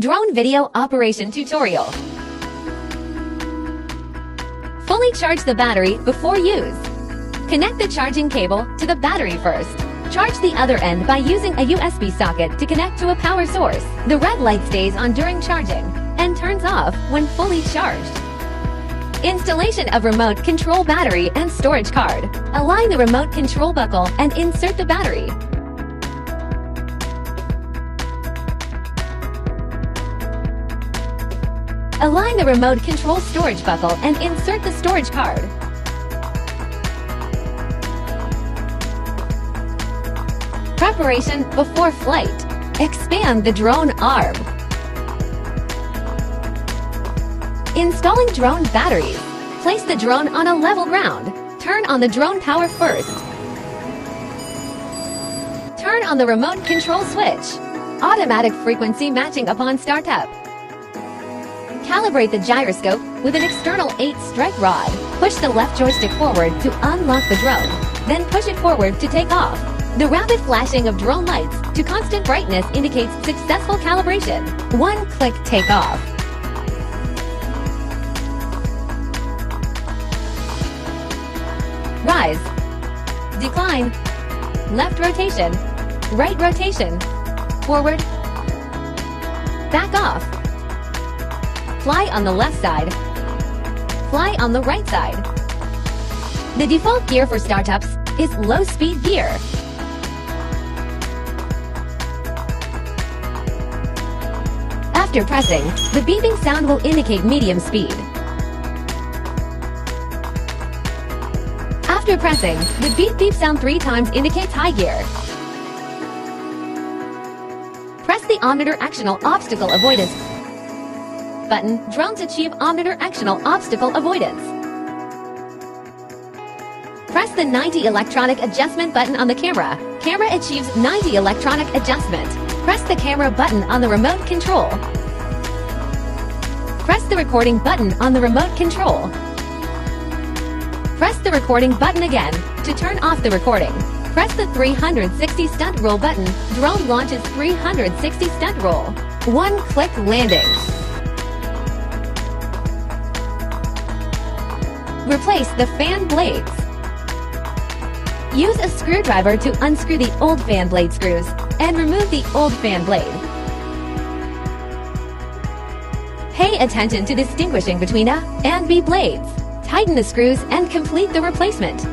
Drone Video Operation Tutorial. Fully charge the battery before use. Connect the charging cable to the battery first. Charge the other end by using a USB socket to connect to a power source. The red light stays on during charging and turns off when fully charged. Installation of remote control battery and storage card. Align the remote control buckle and insert the battery. Align the remote control storage buckle and insert the storage card. Preparation before flight. Expand the drone arm. Installing drone batteries. Place the drone on a level ground. Turn on the drone power first. Turn on the remote control switch. Automatic frequency matching upon startup. Calibrate the gyroscope with an external 8-strike rod. Push the left joystick forward to unlock the drone. Then push it forward to take off. The rapid flashing of drone lights to constant brightness indicates successful calibration. One-click takeoff. Rise. Decline. Left rotation. Right rotation. Forward. Back off. Fly on the left side. Fly on the right side. The default gear for startups is low-speed gear. After pressing, the beeping sound will indicate medium speed. After pressing, the beep-beep sound 3 times indicates high gear. Press the Omnitor Actional Obstacle Avoidance button. Drones achieve Omnitor Actional Obstacle Avoidance. Press the 90 Electronic Adjustment button on the camera. Camera achieves 90 electronic adjustment. Press the camera button on the remote control. Press the recording button on the remote control. Press the recording button again to turn off the recording. Press the 360 stunt roll button. Drone launches 360 stunt roll. One-click landing. Replace the fan blades. Use a screwdriver to unscrew the old fan blade screws and remove the old fan blade. Pay attention to distinguishing between A and B blades. Tighten the screws and complete the replacement.